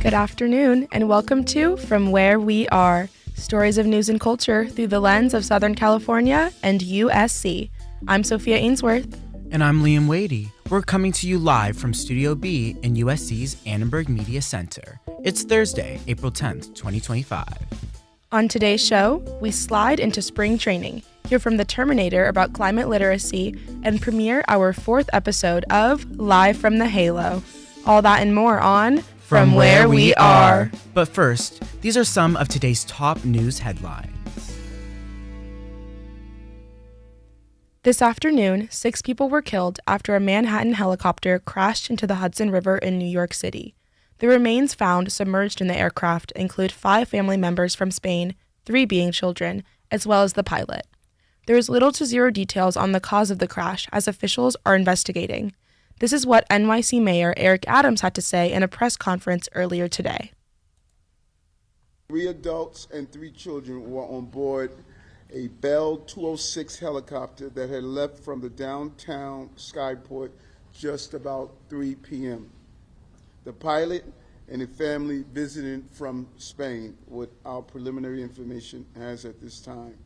Good afternoon, and welcome to From Where We Are, stories of news and culture through the lens of Southern California and USC. I'm Sophia Ainsworth. And I'm Liam Wadey. We're coming to you live from Studio B in USC's Annenberg Media Center. It's Thursday, April 10th, 2025. On today's show, we slide into spring training, hear from the Terminator about climate literacy, and premiere our 4th episode of Live from the Halo. All that and more on From Where We Are. But first, these are some of today's top news headlines. This afternoon, 6 people were killed after a Manhattan helicopter crashed into the Hudson River in New York City. The remains found submerged in the aircraft include 5 family members from Spain, 3 being children, as well as the pilot. There is little to zero details on the cause of the crash as officials are investigating. This is what NYC Mayor Eric Adams had to say in a press conference earlier today. 3 adults and 3 children were on board a Bell 206 helicopter that had left from the downtown skyport just about 3 p.m. The pilot and a family visiting from Spain, what our preliminary information has at this time.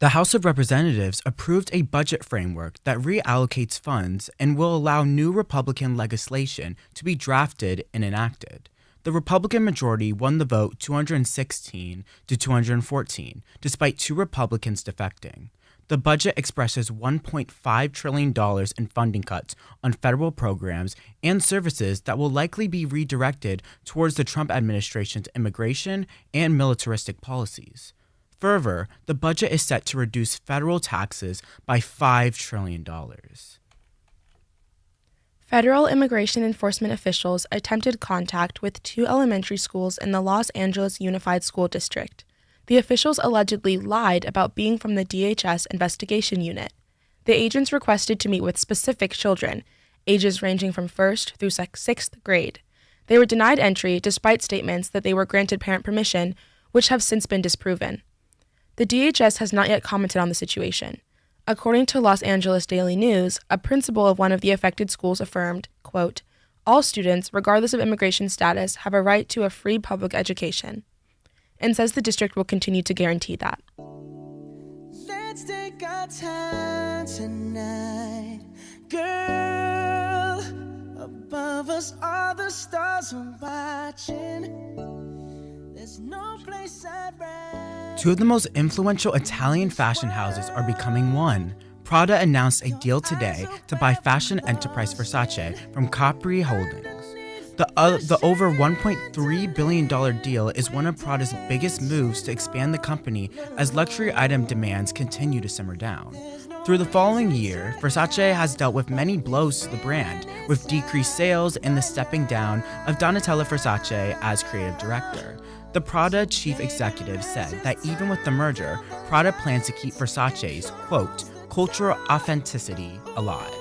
The House of Representatives approved a budget framework that reallocates funds and will allow new Republican legislation to be drafted and enacted. The Republican majority won the vote 216 to 214, despite 2 Republicans defecting. The budget expresses $1.5 trillion in funding cuts on federal programs and services that will likely be redirected towards the Trump administration's immigration and militaristic policies. Further, the budget is set to reduce federal taxes by $5 trillion. Federal immigration enforcement officials attempted contact with 2 elementary schools in the Los Angeles Unified School District. The officials allegedly lied about being from the DHS investigation unit. The agents requested to meet with specific children, ages ranging from 1st through 6th grade. They were denied entry despite statements that they were granted parent permission, which have since been disproven. The DHS has not yet commented on the situation. According to Los Angeles Daily News, a principal of one of the affected schools affirmed, quote, "All students, regardless of immigration status, have a right to a free public education," and says the district will continue to guarantee that. Let's take our time tonight, girl. Above us all the stars are watching. There's no place I'd rather. 2 of the most influential Italian fashion houses are becoming one. Prada announced a deal today to buy fashion enterprise Versace from Capri Holdings. The over $1.3 billion deal is one of Prada's biggest moves to expand the company as luxury item demands continue to simmer down. Through the following year, Versace has dealt with many blows to the brand, with decreased sales and the stepping down of Donatella Versace as creative director. The Prada chief executive said that even with the merger, Prada plans to keep Versace's, quote, cultural authenticity alive.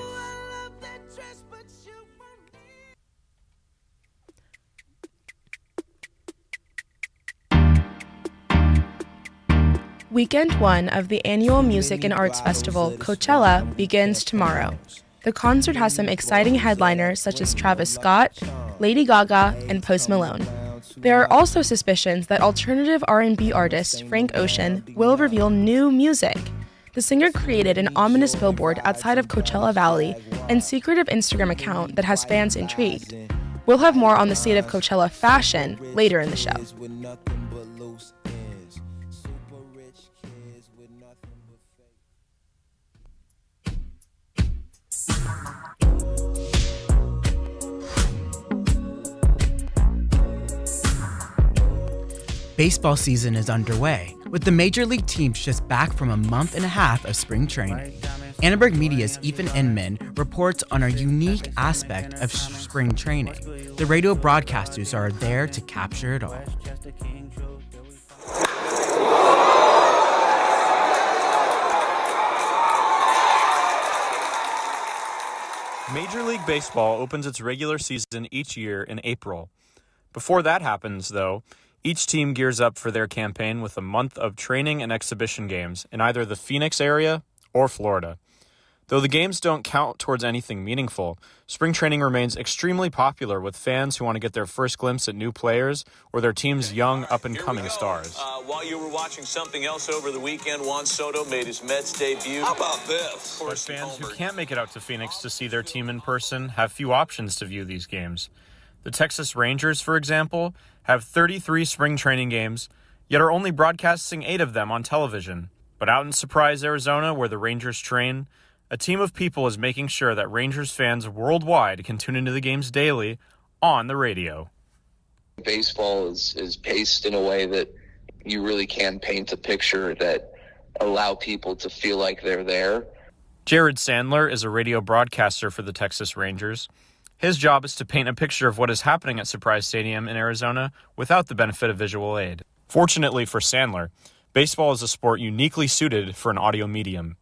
Weekend 1 of the annual Music and Arts Festival, Coachella, begins tomorrow. The concert has some exciting headliners such as Travis Scott, Lady Gaga, and Post Malone. There are also suspicions that alternative R&B artist Frank Ocean will reveal new music. The singer created an ominous billboard outside of Coachella Valley and secretive Instagram account that has fans intrigued. We'll have more on the state of Coachella fashion later in the show. Baseball season is underway, with the major league teams just back from a month and a half of spring training. Annenberg Media's Ethan Inman reports on a unique aspect of spring training. The radio broadcasters are there to capture it all. Major League Baseball opens its regular season each year in April. Before that happens, though, each team gears up for their campaign with a month of training and exhibition games in either the Phoenix area or Florida. Though the games don't count towards anything meaningful, spring training remains extremely popular with fans who want to get their first glimpse at new players or their team's young up-and-coming stars. While you were watching something else over the weekend, Juan Soto made his Mets debut. How about this? But fans who can't make it out to Phoenix to see their team in person have few options to view these games. The Texas Rangers, for example, have 33 spring training games, yet are only broadcasting 8 of them on television. But out in Surprise, Arizona, where the Rangers train, a team of people is making sure that Rangers fans worldwide can tune into the games daily on the radio. Baseball is paced in a way that you really can paint a picture that allow people to feel like they're there. Jared Sandler is a radio broadcaster for the Texas Rangers. His job is to paint a picture of what is happening at Surprise Stadium in Arizona without the benefit of visual aid. Fortunately for Sandler, baseball is a sport uniquely suited for an audio medium.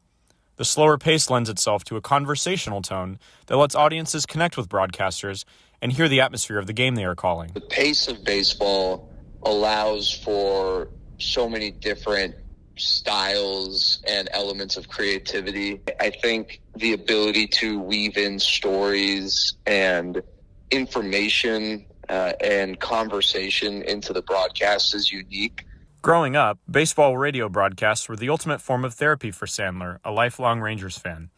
The slower pace lends itself to a conversational tone that lets audiences connect with broadcasters and hear the atmosphere of the game they are calling. The pace of baseball allows for so many different styles and elements of creativity. I think the ability to weave in stories and information and conversation into the broadcast is unique. Growing up, baseball radio broadcasts were the ultimate form of therapy for Sandler, a lifelong Rangers fan.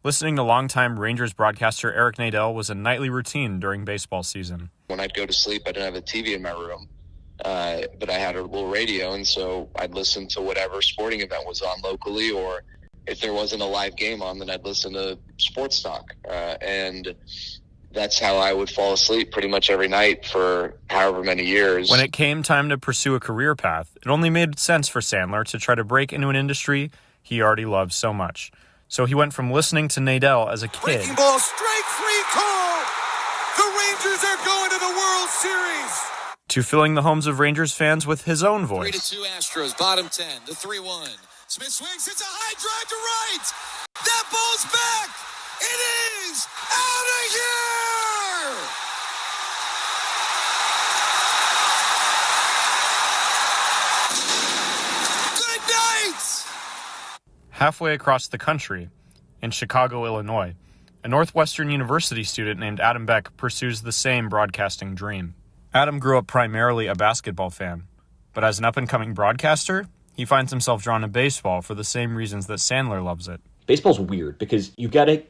Listening to longtime Rangers broadcaster Eric Nadel was a nightly routine during baseball season. When I'd go to sleep, I didn't have a TV in my room. But I had a little radio, and so I'd listen to whatever sporting event was on locally, or if there wasn't a live game on, then I'd listen to sports talk. And that's how I would fall asleep pretty much every night for however many years. When it came time to pursue a career path, it only made sense for Sandler to try to break into an industry he already loved so much. So he went from listening to Nadel as a kid. Breaking ball, strike 3 call! The Rangers are going to the World Series! To filling the homes of Rangers fans with his own voice. 3-2 Astros, bottom 10, the 3-1. Smith swings, it's a high drive to right! That ball's back! It is out of here! Good night! Halfway across the country, in Chicago, Illinois, a Northwestern University student named Adam Beck pursues the same broadcasting dream. Adam grew up primarily a basketball fan, but as an up-and-coming broadcaster, he finds himself drawn to baseball for the same reasons that Sandler loves it. Baseball's weird because you've got to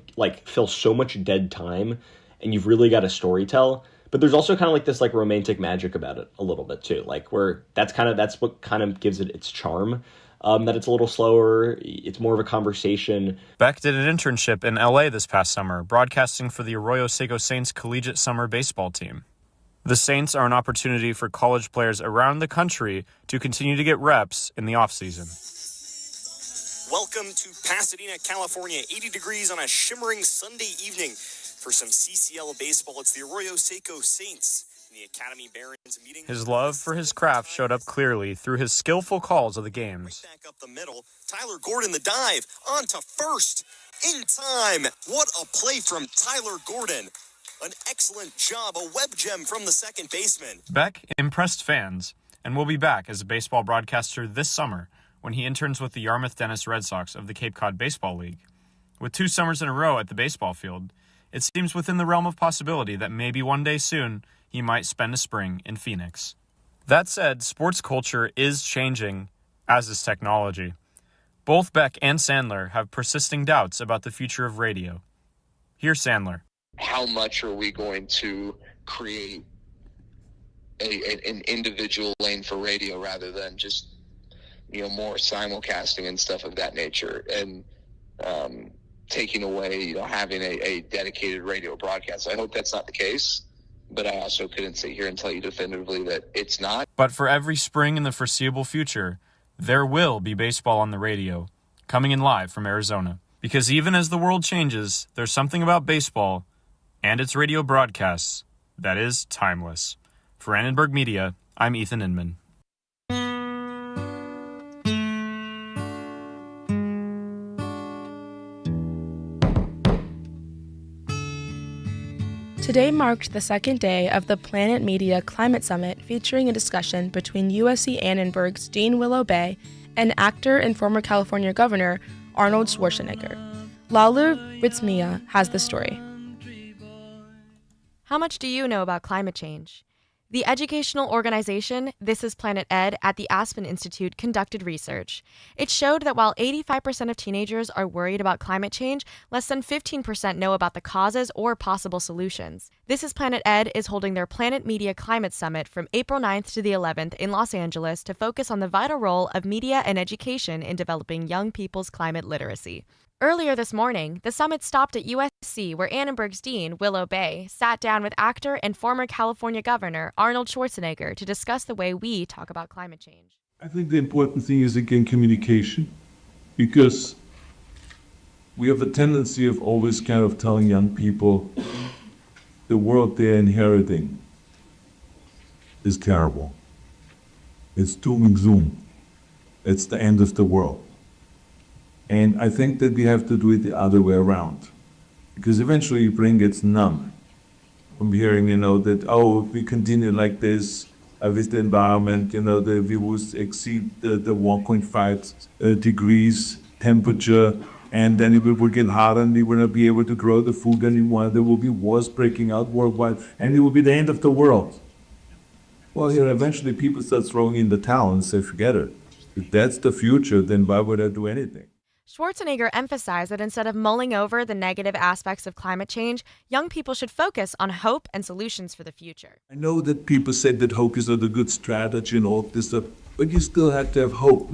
fill so much dead time, and you've really got to story tell. But there's also kind of this romantic magic about it a little bit too, where that's what kind of gives it its charm. That it's a little slower, it's more of a conversation. Beck did an internship in LA this past summer, broadcasting for the Arroyo Seco Saints collegiate summer baseball team. The Saints are an opportunity for college players around the country to continue to get reps in the offseason. Welcome to Pasadena, California. 80 degrees on a shimmering Sunday evening. For some CCL baseball, it's the Arroyo Seco Saints in the Academy Barons meeting. His love for his craft showed up clearly through his skillful calls of the games. Right back up the middle. Tyler Gordon, the dive, on to first. In time. What a play from Tyler Gordon. An excellent job, a web gem from the second baseman. Beck impressed fans and will be back as a baseball broadcaster this summer when he interns with the Yarmouth Dennis Red Sox of the Cape Cod Baseball League. With 2 summers in a row at the baseball field, it seems within the realm of possibility that maybe one day soon he might spend a spring in Phoenix. That said, sports culture is changing, as is technology. Both Beck and Sandler have persisting doubts about the future of radio. Here's Sandler. How much are we going to create an individual lane for radio rather than just, more simulcasting and stuff of that nature, and taking away, having a dedicated radio broadcast? I hope that's not the case, but I also couldn't sit here and tell you definitively that it's not. But for every spring in the foreseeable future, there will be baseball on the radio, coming in live from Arizona. Because even as the world changes, there's something about baseball and its radio broadcasts that is timeless. For Annenberg Media, I'm Ethan Inman. Today marked the second day of the Planet Media Climate Summit, featuring a discussion between USC Annenberg's Dean Willow Bay and actor and former California Governor Arnold Schwarzenegger. Lalu Ritzmia has the story. How much do you know about climate change? The educational organization This Is Planet Ed at the Aspen Institute conducted research. It showed that while 85% of teenagers are worried about climate change, less than 15% know about the causes or possible solutions. This Is Planet Ed is holding their Planet Media Climate Summit from April 9th to the 11th in Los Angeles to focus on the vital role of media and education in developing young people's climate literacy. Earlier this morning, the summit stopped at USC, where Annenberg's dean, Willow Bay, sat down with actor and former California Governor Arnold Schwarzenegger to discuss the way we talk about climate change. I think the important thing is, again, communication, because we have a tendency of always kind of telling young people the world they're inheriting is terrible. It's doom and gloom. It's the end of the world. And I think that we have to do it the other way around, because eventually your brain gets numb from hearing, that, if we continue like this with the environment, that we will exceed the 1.5 degrees temperature, and then it will get hotter, and we will not be able to grow the food anymore. There will be wars breaking out worldwide, and it will be the end of the world. Well, here eventually people start throwing in the towel and say, forget it. If that's the future, then why would I do anything? Schwarzenegger emphasized that instead of mulling over the negative aspects of climate change, young people should focus on hope and solutions for the future. I know that people say that hope is not a good strategy and all this stuff, but you still have to have hope.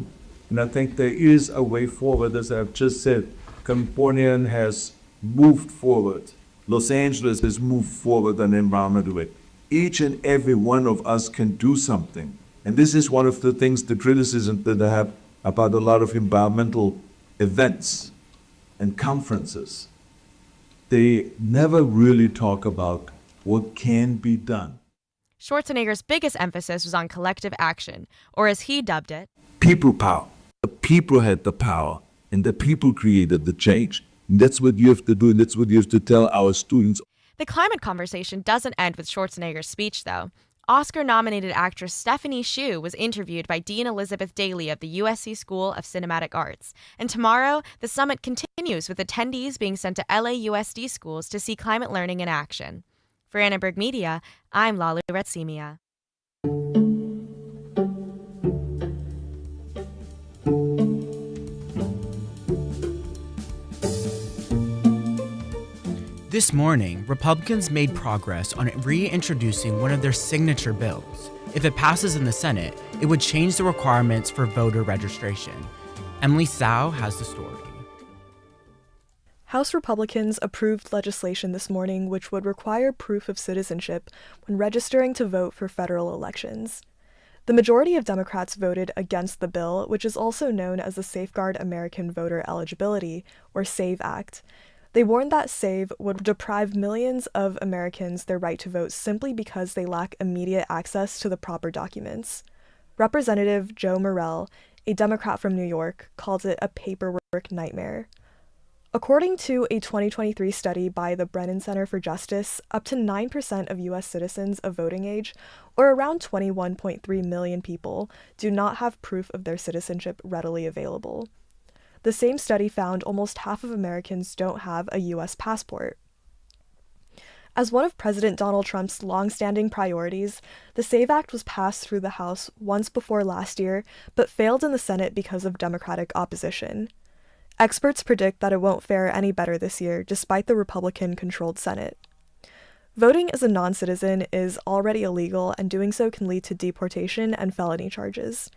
And I think there is a way forward. As I've just said, California has moved forward. Los Angeles has moved forward on the environmental way. Each and every one of us can do something. And this is one of the things, the criticism that I have about a lot of environmental events and conferences. They never really talk about what can be done. Schwarzenegger's biggest emphasis was on collective action, or as he dubbed it, people power. The people had the power, and the people created the change. And that's what you have to do, and that's what you have to tell our students. The climate conversation doesn't end with Schwarzenegger's speech, though. Oscar-nominated actress Stephanie Hsu was interviewed by Dean Elizabeth Daly of the USC School of Cinematic Arts. And tomorrow, the summit continues with attendees being sent to LAUSD schools to see climate learning in action. For Annenberg Media, I'm Lalu Retsimia. This morning, Republicans made progress on reintroducing one of their signature bills. If it passes in the Senate, it would change the requirements for voter registration. Emily Tsao has the story. House Republicans approved legislation this morning which would require proof of citizenship when registering to vote for federal elections. The majority of Democrats voted against the bill, which is also known as the Safeguard American Voter Eligibility, or SAVE Act. They warned that SAVE would deprive millions of Americans their right to vote simply because they lack immediate access to the proper documents. Representative Joe Morell, a Democrat from New York, called it a paperwork nightmare. According to a 2023 study by the Brennan Center for Justice, up to 9% of U.S. citizens of voting age, or around 21.3 million people, do not have proof of their citizenship readily available. The same study found almost half of Americans don't have a U.S. passport. As one of President Donald Trump's long-standing priorities, the SAVE Act was passed through the House once before last year, but failed in the Senate because of Democratic opposition. Experts predict that it won't fare any better this year, despite the Republican-controlled Senate. Voting as a non-citizen is already illegal, and doing so can lead to deportation and felony charges.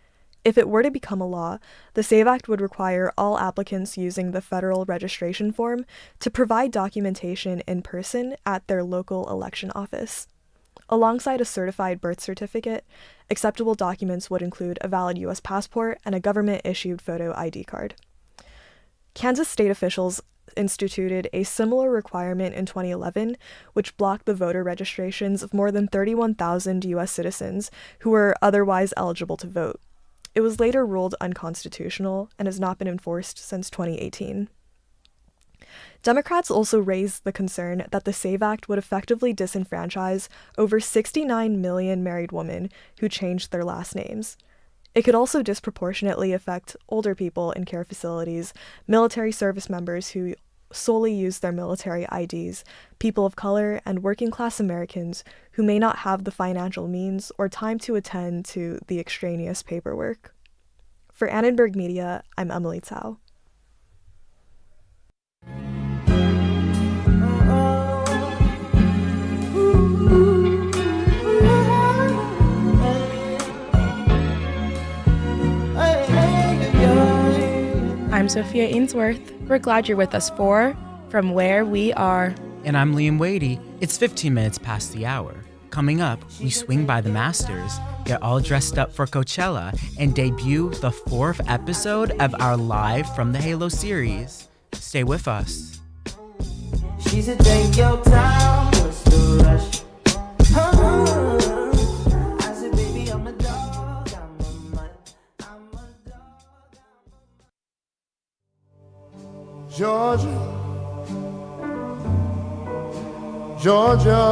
If it were to become a law, the SAVE Act would require all applicants using the federal registration form to provide documentation in person at their local election office. Alongside a certified birth certificate, acceptable documents would include a valid U.S. passport and a government-issued photo ID card. Kansas state officials instituted a similar requirement in 2011, which blocked the voter registrations of more than 31,000 U.S. citizens who were otherwise eligible to vote. It was later ruled unconstitutional and has not been enforced since 2018. Democrats also raised the concern that the SAVE Act would effectively disenfranchise over 69 million married women who changed their last names. It could also disproportionately affect older people in care facilities, military service members who solely use their military IDs, people of color, and working-class Americans who may not have the financial means or time to attend to the extraneous paperwork. For Annenberg Media, I'm Emily Tsao. I'm Sophia Ainsworth. We're glad you're with us for From Where We Are. And I'm Liam Wadey. It's 15 minutes past the hour. Coming up, we swing by the Masters, get all dressed up for Coachella, and debut the 4th episode of our Live from the Halo series. Stay with us. She said, take your time, what's the rush? I said, baby, I'm a dog, I'm a mutt, I'm a dog, Georgia, Georgia,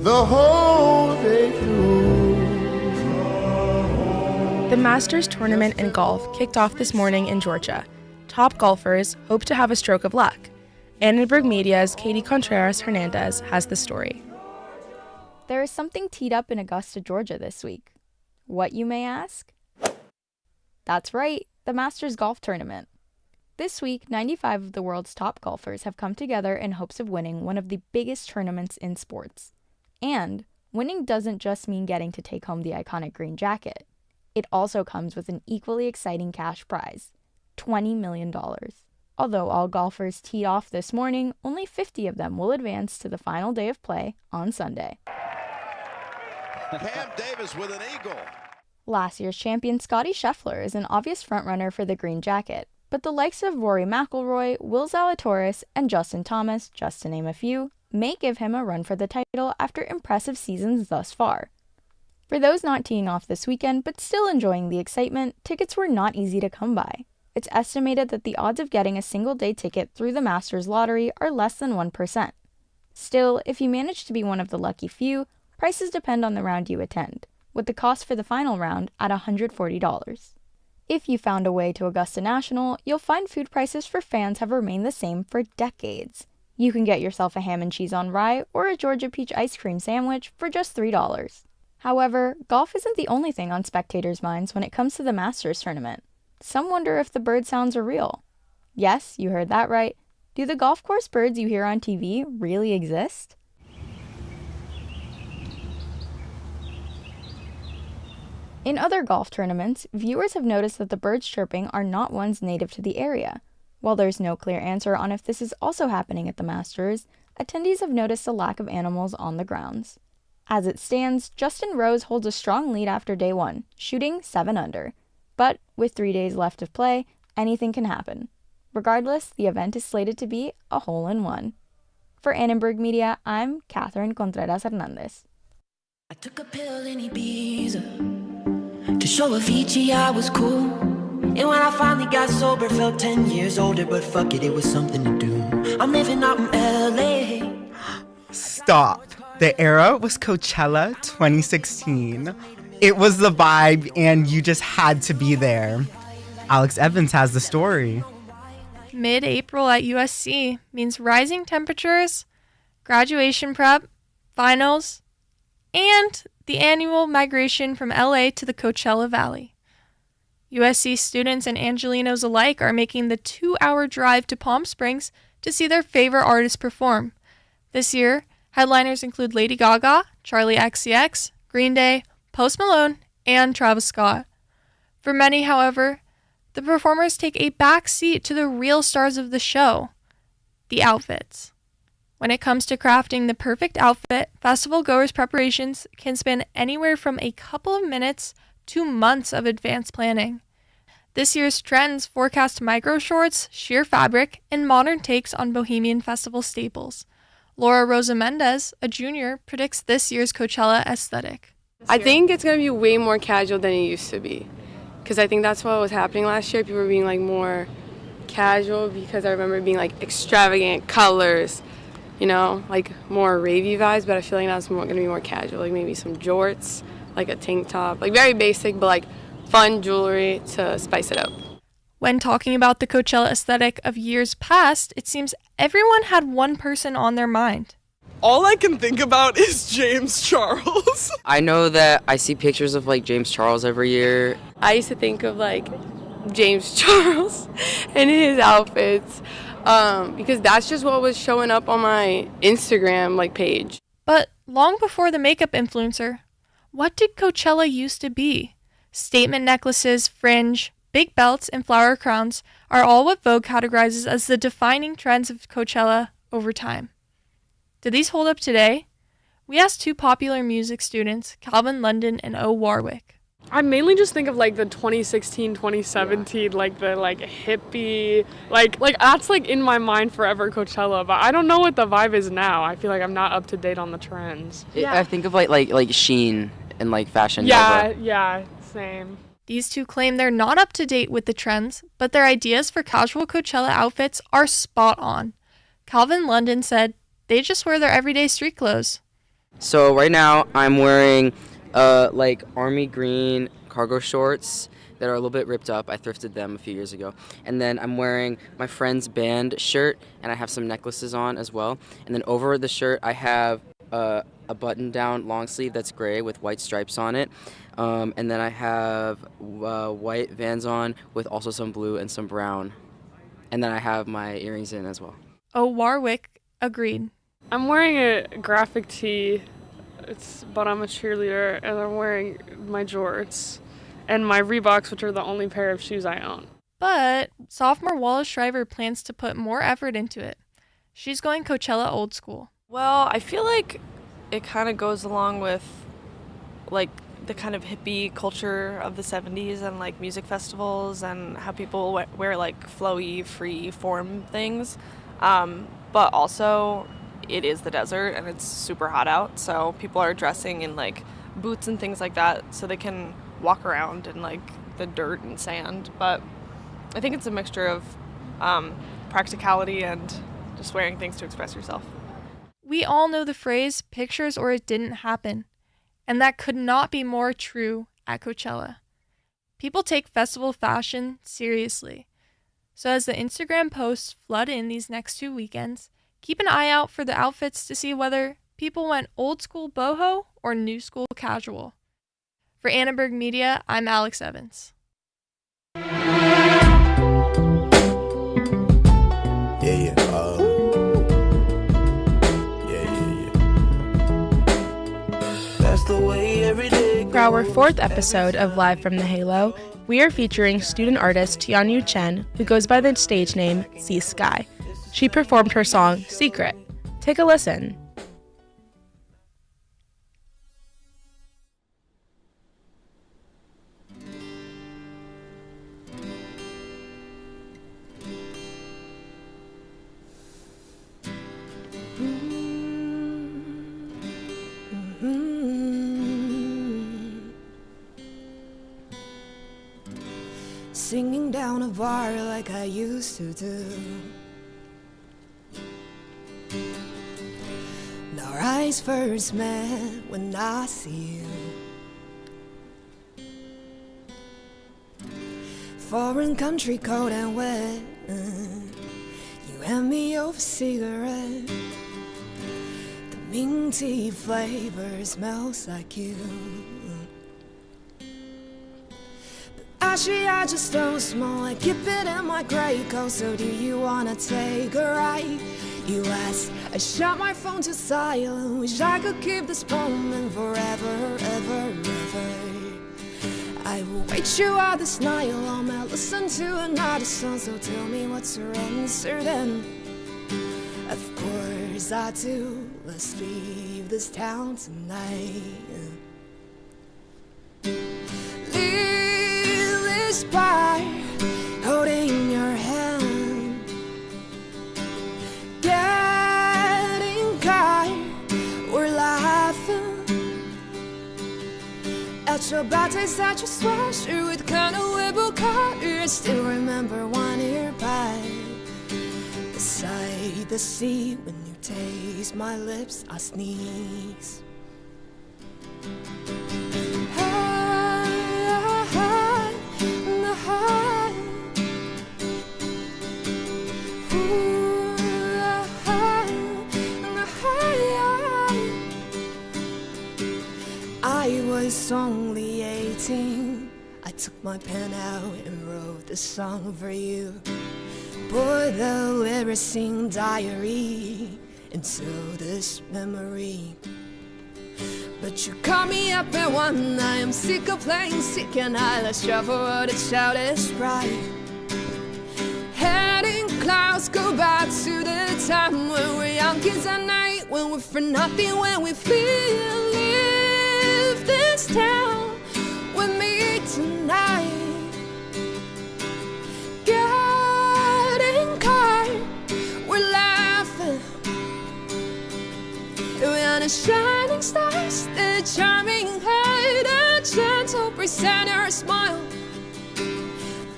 the whole day through. The Masters tournament in golf kicked off this morning in Georgia. Top golfers hope to have a stroke of luck. Annenberg Media's Katie Contreras-Hernandez has the story. There is something teed up in Augusta, Georgia this week. What, you may ask? That's right, the Masters Golf Tournament. This week, 95 of the world's top golfers have come together in hopes of winning one of the biggest tournaments in sports. And winning doesn't just mean getting to take home the iconic green jacket. It also comes with an equally exciting cash prize, $20 million. Although all golfers teed off this morning, only 50 of them will advance to the final day of play on Sunday. Cam Davis with an eagle. Last year's champion Scottie Scheffler is an obvious frontrunner for the green jacket, but the likes of Rory McIlroy, Will Zalatoris, and Justin Thomas, just to name a few, may give him a run for the title after impressive seasons thus far. For those not teeing off this weekend but still enjoying the excitement, tickets were not easy to come by. It's estimated that the odds of getting a single-day ticket through the Masters lottery are less than 1%. Still, if you manage to be one of the lucky few, prices depend on the round you attend, with the cost for the final round at $140. If you found a way to Augusta National, you'll find food prices for fans have remained the same for decades. You can get yourself a ham and cheese on rye or a Georgia peach ice cream sandwich for just $3. However, golf isn't the only thing on spectators' minds when it comes to the Masters tournament. Some wonder if the bird sounds are real. Yes, you heard that right. Do the golf course birds you hear on TV really exist? In other golf tournaments, viewers have noticed that the birds chirping are not ones native to the area. While there's no clear answer on if this is also happening at the Masters, attendees have noticed a lack of animals on the grounds. As it stands, Justin Rose holds a strong lead after day one, shooting 7 under. But with 3 days left of play, anything can happen. Regardless, the event is slated to be a hole-in-one. For Annenberg Media, I'm Catherine Contreras-Hernandez. I took a pill in Ibiza to show Avicii I was cool. And when I finally got sober, felt 10 years older, but fuck it, it was something to do. I'm living out in LA. Stop. The era was Coachella 2016. It was the vibe, and you just had to be there. Alex Evans has the story. Mid-April at USC means rising temperatures, graduation prep, finals, and the annual migration from LA to the Coachella Valley. USC students and Angelinos alike are making the 2-hour drive to Palm Springs to see their favorite artists perform. This year, headliners include Lady Gaga, Charli XCX, Green Day, Post Malone, and Travis Scott. For many, however, the performers take a back seat to the real stars of the show, the outfits. When it comes to crafting the perfect outfit, festival goers' preparations can span anywhere from a couple of minutes to months of advanced planning. This year's trends forecast micro shorts, sheer fabric, and modern takes on Bohemian Festival staples. Laura Rosa Mendez, a junior, predicts this year's Coachella aesthetic. I think it's going to be way more casual than it used to be. Because I think that's what was happening last year. People were being like more casual because I remember it being like extravagant colors, you know, like more ravey vibes. But I feel like now it's going to be more casual, like maybe some jorts, like a tank top, like very basic, but like fun jewelry to spice it up. When talking about the Coachella aesthetic of years past, it seems everyone had one person on their mind. All I can think about is James Charles. I know that I see pictures of like James Charles every year. I used to think of like James Charles and his outfits because that's just what was showing up on my Instagram like page. But long before the makeup influencer, what did Coachella used to be? Statement necklaces, fringe, big belts, and flower crowns are all what Vogue categorizes as the defining trends of Coachella over time. Do these hold up today? We asked two popular music students, Calvin London and O. Warwick. I mainly just think of like the 2016, 2017, like the like hippie, like that's like in my mind forever Coachella, but I don't know what the vibe is now. I feel like I'm not up to date on the trends. I think of like Sheen and like Fashion Nova. Nova. Yeah, same. These two claim they're not up to date with the trends, but their ideas for casual Coachella outfits are spot on. Calvin London said, they just wear their everyday street clothes. So right now I'm wearing like army green cargo shorts that are a little bit ripped up. I thrifted them a few years ago. And then I'm wearing my friend's band shirt, and I have some necklaces on as well. And then over the shirt I have a button-down long sleeve that's gray with white stripes on it. And then I have white Vans on with also some blue and some brown. And then I have my earrings in as well. Oh, Warwick agreed. I'm wearing a graphic tee, but I'm a cheerleader, and I'm wearing my jorts and my Reeboks, which are the only pair of shoes I own. But sophomore Wallace Shriver plans to put more effort into it. She's going Coachella old school. Well, I feel like it kind of goes along with like the kind of hippie culture of the 70s and like music festivals and how people wear like flowy, free form things. But also it is the desert and it's super hot out, so people are dressing in like boots and things like that so they can walk around in like the dirt and sand. But I think it's a mixture of practicality and just wearing things to express yourself. We all know the phrase, pictures or it didn't happen, and that could not be more true at Coachella. People take festival fashion seriously. So as the Instagram posts flood in these next 2 weekends, keep an eye out for the outfits to see whether people went old school boho or new school casual. For Annenberg Media, I'm Alex Evans. For our 4th episode of Live from the Halo, we are featuring student artist Tianyu Chen, who goes by the stage name Sea Sky. She performed her song Secret. Take a listen. singing down a bar like I used to do. Our eyes first met when I see you. Foreign country, cold and wet. You hand me over cigarette. The minty flavor smells like you. But actually I just don't smoke. I keep it in my gray coat. So do you wanna take a ride? You ask, I shut my phone to silent. Wish I could keep this moment forever, ever, ever. I will wait you out this night long. I'll listen to another song. So tell me what's your answer then. Of course I do. Let's leave this town tonight. Leave this bar, holding your hand. Getting caught, we're laughing at your bad taste, at your sweatshirt with kind of wibble collar. Still remember one ear pie beside the sea. When you taste my lips, I sneeze. I was only 18. I took my pen out and wrote this song for you. Put the lyrics in diary into this memory. But you caught me up at one night. I'm sick of playing sick and I let's travel where the shout is bright. Head in clouds, go back to the time when we're young kids at night, when we're for nothing, when we feel. Leave this town with me tonight. Getting caught, we're laughing. We're the shining stars, the charming head, a gentle presenter smile.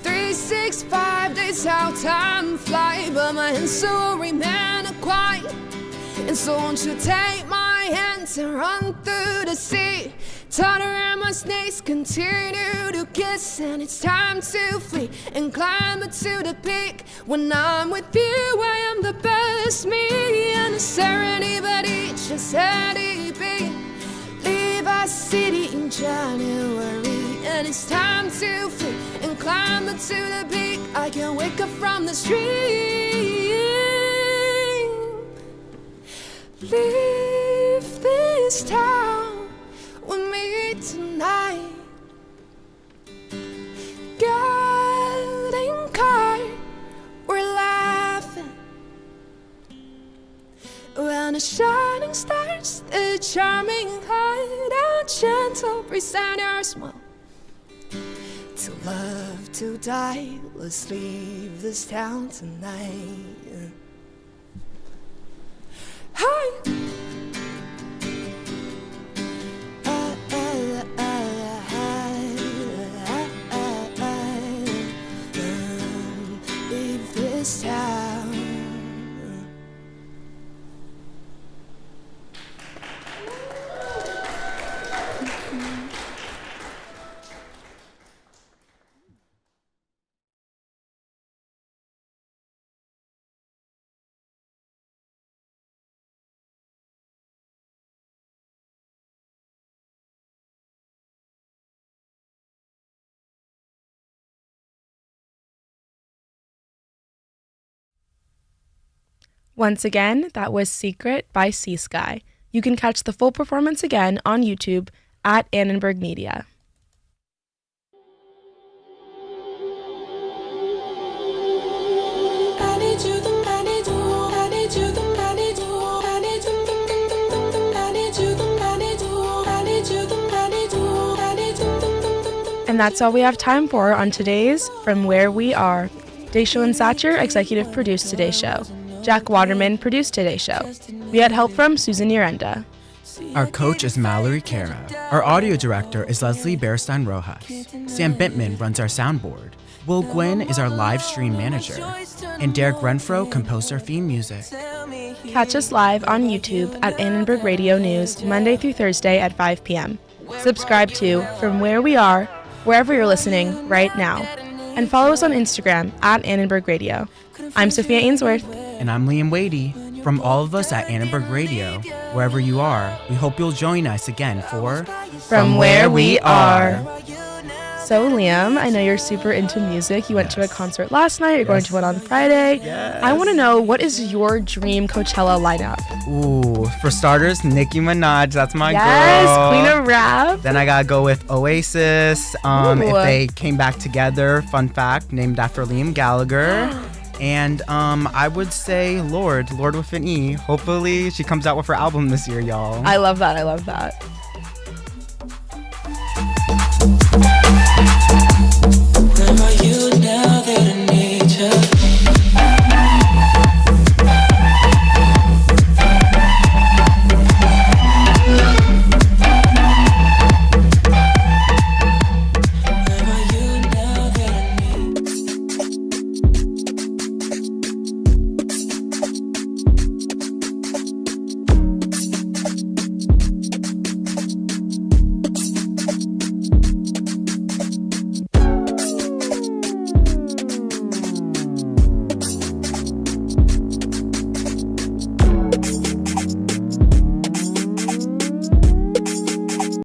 365 days how time fly, but my hands so remain quiet. And so won't you take my hands and run through the sea. Totter and my snakes continue to kiss, and it's time to flee and climb to the peak. When I'm with you, I am the best me, and the serendipity just had it be. Leave our city in January, and it's time to flee and climb to the peak. I can wake up from the stream. Leave this town with me tonight. Getting caught, we're laughing. When the shining stars, the charming heart, a gentle presenter smile. To love, to die, let's leave this town tonight. Hi! Leave this town. Once again, that was Secret by Sea Sky. You can catch the full performance again on YouTube at Annenberg Media. And that's all we have time for on today's From Where We Are. Daisho and Satcher executive produced today's show. Jack Waterman produced today's show. We had help from Susan Urenda. Our coach is Mallory Cara. Our audio director is Leslie Bearstein Rojas. Sam Bintman runs our soundboard. Will Gwynn is our live stream manager, and Derek Renfro composed our theme music. Catch us live on YouTube at Annenberg Radio News Monday through Thursday at 5 p.m. Subscribe to From Where We Are, wherever you're listening right now, and follow us on Instagram at Annenberg Radio. I'm Sophia Ainsworth. And I'm Liam Wadey. From all of us at Annenberg Radio, wherever you are, we hope you'll join us again for From Where We Are. So, Liam, I know you're super into music. You went to a concert last night. You're going to one on Friday. I want to know, what is your dream Coachella lineup? Ooh, for starters, Nicki Minaj. That's my girl. Yes, Queen of Rap. Then I gotta go with Oasis. If they came back together, fun fact, named after Liam Gallagher. And I would say Lorde with an E. Hopefully she comes out with her album this year, y'all. I love that.